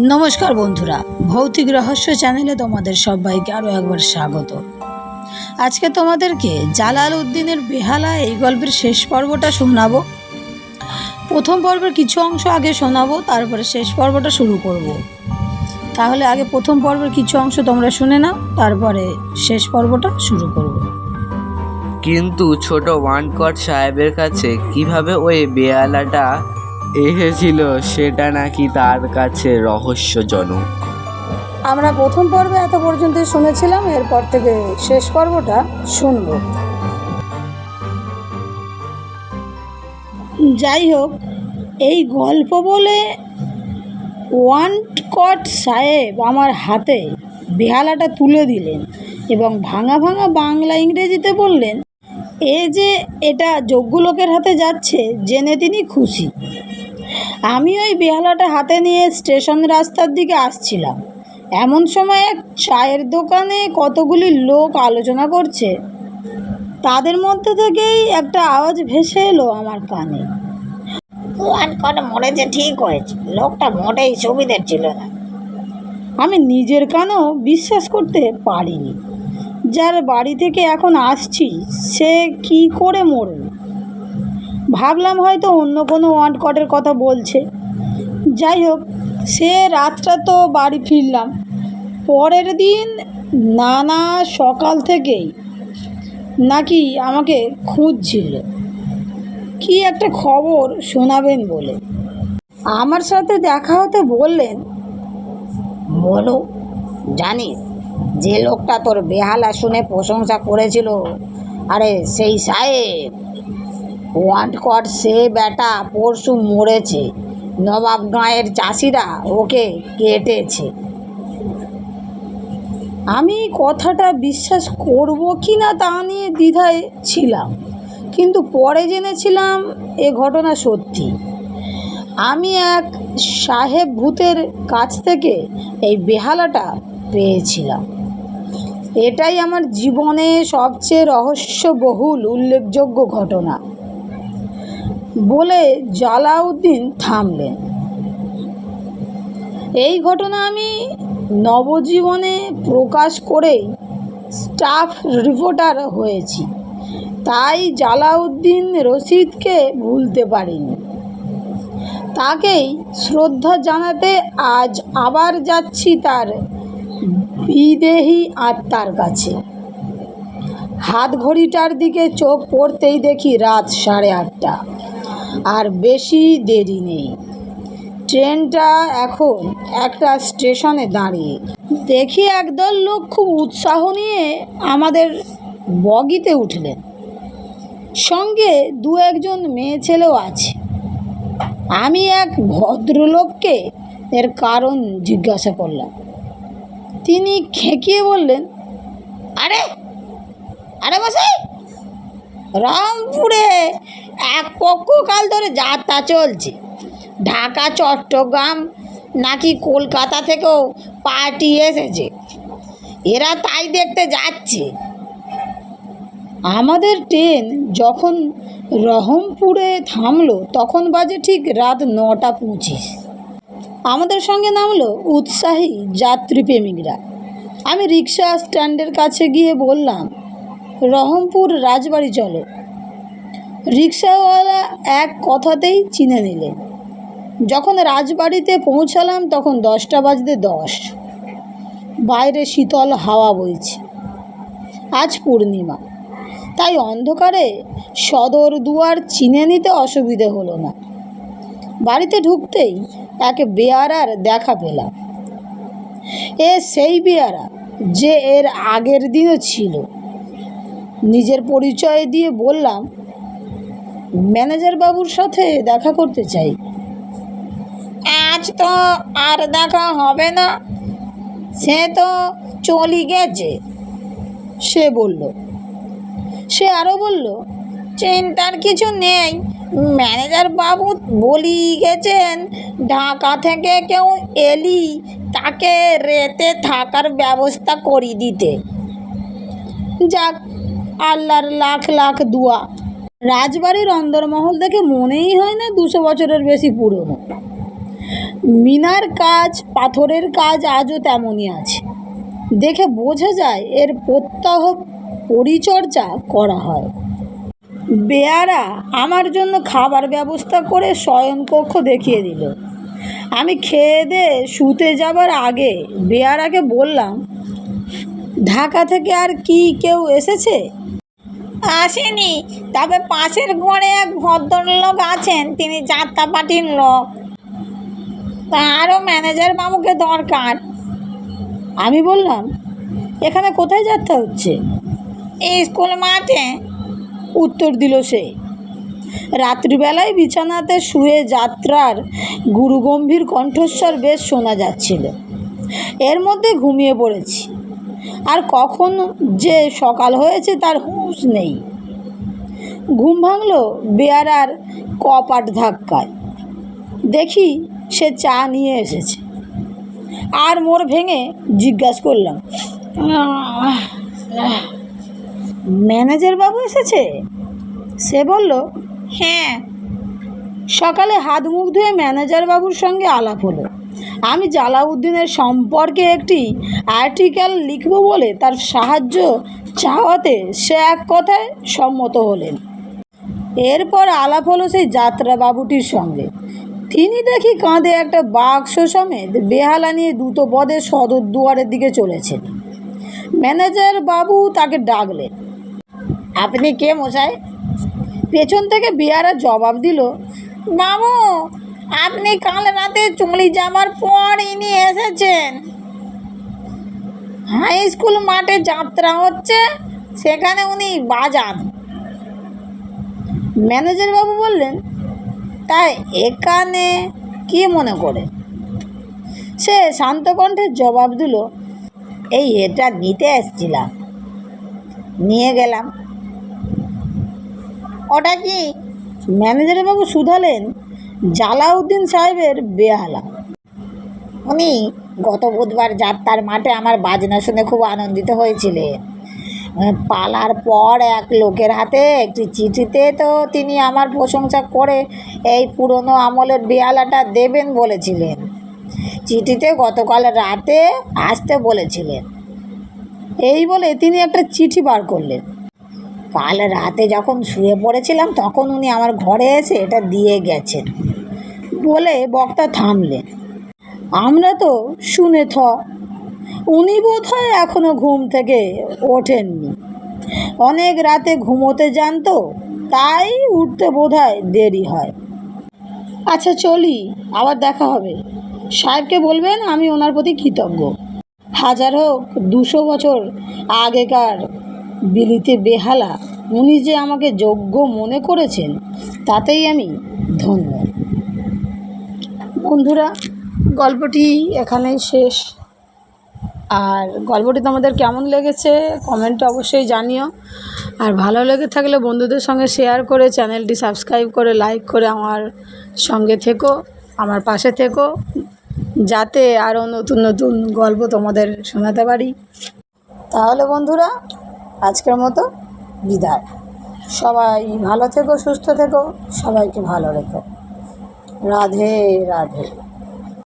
নমস্কার বন্ধুরা, ভৌতিক রহস্য চ্যানেলে তোমাদের সবাইকে আরও একবার স্বাগত। আজকে তোমাদেরকে জালালউদ্দিনের বেহালা এই গল্পের শেষ পর্বটা শোনাবো। প্রথম পর্বের কিছু অংশ আগে শোনাবো, তারপরে শেষ পর্বটা শুরু করব। তাহলে আগে প্রথম পর্বের কিছু অংশ তোমরা শুনে নাও, তারপরে শেষ পর্বটা শুরু করব। কিন্তু ছোট ওয়ানকট সাহেবের কাছে কিভাবে ওই বেহালাটা এসেছিল সেটা নাকি তার কাছে রহস্যজনক। আমরা প্রথম পর্বে এত পর্যন্ত শুনেছিলাম, এরপর থেকে শেষ পর্বটা শুনব। যাই হোক, এই গল্প বলে ওয়ানকট সাহেব আমার হাতে বেহালাটা তুলে দিলেন এবং ভাঙা ভাঙা বাংলা ইংরেজিতে বললেন, যে এটা যোগ্য লোকের হাতে যাচ্ছে জেনে তিনি খুশি। আমি ওই বেহালাটা হাতে নিয়ে স্টেশন রাস্তার দিকে আসছিলাম। এমন সময় এক চায়ের দোকানে কতগুলি লোক আলোচনা করছে। তাদের মধ্যে থেকেই একটা আওয়াজ ভেসে এলো আমার কানে, ওয়ানকট মরেছে, ঠিক হয়েছে, লোকটা মোটেই সুবিধের ছিল না। আমি নিজের কানেও বিশ্বাস করতে পারিনি। যার বাড়ি থেকে এখন আসছি সে কি করে মরবে। ভাবলাম হয়তো অন্য কোনো ওয়ানকটের কথা বলছে। যাই হোক, সে রাতটা তো বাড়ি ফিরলাম। পরের দিন নানা সকাল থেকেই নাকি আমাকে খুঁজছিল, কি একটা খবর শোনাবেন বলে। আমার সাথে দেখা হতে বললেন, বলো, জানিস যে লোকটা তোর বেহালা শুনে প্রশংসা করেছিল, আরে সেই সাহেব ওয়ানকট, সে বেটা পরশু মরেছে। নবাব গাঁয়ের চাষিরা ওকে কেটেছে। আমি কথাটা বিশ্বাস করব কি না তা নিয়ে দ্বিধায় ছিলাম, কিন্তু পরে জেনেছিলাম এ ঘটনা সত্যি। আমি এক সাহেব ভূতের কাছ থেকে এই বেহালাটা পেয়েছিলাম। এটাই আমার জীবনে সবচেয়ে রহস্যবহুল উল্লেখযোগ্য ঘটনা বলে জালাউদ্দিন থামলেন। এই ঘটনা আমি নবজীবনে প্রকাশ করেই স্টাফ রিপোর্টার হয়েছি, তাই জালাউদ্দিন রশিদকে ভুলতে পারিনি। তাকেই শ্রদ্ধা জানাতে আজ আবার যাচ্ছি তার বিদেহী আত্মার কাছে। হাত ঘড়িটার দিকে চোখ পড়তেই দেখি রাত 8:30, আর বেশি দেরি নেই। ট্রেনটা এখন একটা স্টেশনে দাঁড়িয়ে। দেখি একদল লোক খুব উৎসাহ নিয়ে আমাদের বগিতে উঠলেন, সঙ্গে দু একজন মেয়ে ছেলেও আছে। আমি এক ভদ্রলোককে এর কারণ জিজ্ঞাসা করলাম। তিনি খেঁকিয়ে বললেন, আরে আরে মশাই, রামপুরে এক পক্ষকাল ধরে যাত্রা চলছে। ঢাকা, চট্টগ্রাম, নাকি কলকাতা থেকেও পার্টি এসেছে। এরা তাই দেখতে যাচ্ছে। আমাদের ট্রেন যখন রহমপুরে থামলো তখন বাজে ঠিক রাত 9:25। আমাদের সঙ্গে নামলো উৎসাহী যাত্রীপ্রেমিকরা। আমি রিক্সা স্ট্যান্ডের কাছে গিয়ে বললাম, রহমপুর রাজবাড়ি চলো। রিক্সাওয়ালা এক কথাতেই চিনে নিলেন। যখন রাজবাড়িতে পৌঁছালাম তখন 10:10। বাইরে শীতল হাওয়া বইছে। আজ পূর্ণিমা, তাই অন্ধকারে সদর দুয়ার চিনে নিতে অসুবিধে হলো না। বাড়িতে ঢুকতেই এক বেয়ারার দেখা পেলাম। এ সেই বেয়ারা যে এর আগের দিনও ছিল। নিজের পরিচয় দিয়ে বললাম, ম্যানেজার বাবুর সাথে দেখা করতে চাই। আজ তো আর দেখা হবে না, সে তো চলে গেছে, সে বলল। সে আরও বলল, চিন্তার কিছু নেই, ম্যানেজার বাবু বলি গেছেন ঢাকা থেকে কেউ এলি তাকে রেতে থাকার ব্যবস্থা করে দিতে। যাক, আল্লাহর লাখ লাখ দুয়া। রাজবাড়ির অন্দরমহল দেখে মনেই হয় না 200 বছরের বেশি পুরনো। মিনার কাজ, পাথরের কাজ আজও তেমনই আছে। দেখে বোঝা যায় এর প্রত্যহ পরিচর্যা করা হয়। বেয়ারা আমার জন্য খাবার ব্যবস্থা করে শয়নকক্ষ দেখিয়ে দিল। আমি খেয়ে দিয়ে শুতে যাবার আগে বেয়ারাকে বললাম, ঢাকা থেকে আর কি কেউ এসেছে? আসেনি, তবে পাশের ঘরে এক ভদ্রলোক আছেন, তিনি যাত্রা পার্টির লোক। তারও ম্যানেজার বাবুকে দরকার। আমি বললাম, এখানে কোথায় যাত্রা হচ্ছে? স্কুল মাঠে, উত্তর দিল সে। রাত্রিবেলায় বিছানাতে শুয়ে যাত্রার গুরুগম্ভীর কণ্ঠস্বর বেশ শোনা যাচ্ছিল। এর মধ্যে ঘুমিয়ে পড়েছি, আর কখন যে সকাল হয়েছে তার হুঁশ নেই। ঘুম ভাঙল বেয়ারার কপাট ধাক্কায়। দেখি সে চা নিয়ে এসেছে। আর মোর ভেঙে জিজ্ঞাসা করলাম, ম্যানেজার বাবু এসেছে? সে বলল, হ্যাঁ। সকালে হাত মুখ ধুয়ে ম্যানেজার বাবুর সঙ্গে আলাপ হলো। আমি জালাউদ্দিনের সম্পর্কে একটি আর্টিকেল লিখব বলে তার সাহায্য চাওয়াতে সে এক কথায় সম্মত হলেন। এরপর আলাপ হলো সেই যাত্রা বাবুটির সঙ্গে। তিনি দেখি কাঁধে একটা বাক্স সমেত বেহালা নিয়ে দ্রুত পদে সদর দুয়ারের দিকে চলেছেন। ম্যানেজার বাবু তাকে ডাকলেন, আপনি কে মশাই? পেছন থেকে বেয়ারা জবাব দিল, বাবু, আপনি কাল রাতে চলে যাবার পর ইনি এসেছেন। হাই স্কুল মাঠে যাত্রা হচ্ছে, সেখানে উনি বাজান। ম্যানেজার বাবু বললেন, তাই এখানে কি মনে করে? সে শান্ত কণ্ঠে জবাব দিল, এই এটা নিতে এসেছিলাম, নিয়ে গেলাম। ওটা কি? ম্যানেজার বাবু শুধালেন, জালাউদ্দিন সাহেবের বেহালা। উনি গত বুধবার যাত্রার মাঠে আমার বাজনা শুনে খুব আনন্দিত হয়েছিলেন। পালার পর এক লোকের হাতে একটি চিঠিতে তো তিনি আমার প্রশংসা করে এই পুরনো আমলের বেহালাটা দেবেন বলেছিলেন। চিঠিতে গতকাল রাতে আসতে বলেছিলেন। এই বলে তিনি একটা চিঠি বার করলেন। কাল রাতে যখন শুয়ে পড়েছিলাম তখন উনি আমার ঘরে এসে এটা দিয়ে গেছেন বলে বক্তা থামলেন। আমরা তো শুনে উনি বোধহয় এখনো ঘুম থেকে ওঠেননি। অনেক রাতে ঘুমোতে যান তো, তাই উঠতে বোধহয় দেরি হয়। আচ্ছা চলি, আবার দেখা হবে। সাহেবকে বলবেন আমি ওনার প্রতি কৃতজ্ঞ। হাজার হোক 200 বছর আগেকার বিলিতি বেহালা উনি যে আমাকে যোগ্য মনে করেছেন, তাতেই আমি ধন্য। বন্ধুরা, গল্পটি এখানেই শেষ। আর গল্পটি তোমাদের কেমন লেগেছে কমেন্টে অবশ্যই জানিও। আর ভালো লেগে থাকলে বন্ধুদের সঙ্গে শেয়ার করে, চ্যানেলটি সাবস্ক্রাইব করে, লাইক করে আমার সঙ্গে থেকো, আমার পাশে থেকো, যাতে আরও নতুন নতুন গল্প তোমাদের শোনাতে পারি। তাহলে বন্ধুরা, আজকের মতো বিদায়। সবাই ভালো থেকো, সুস্থ থেকো, সবাইকে ভালো রেখো। রাধে রাধে।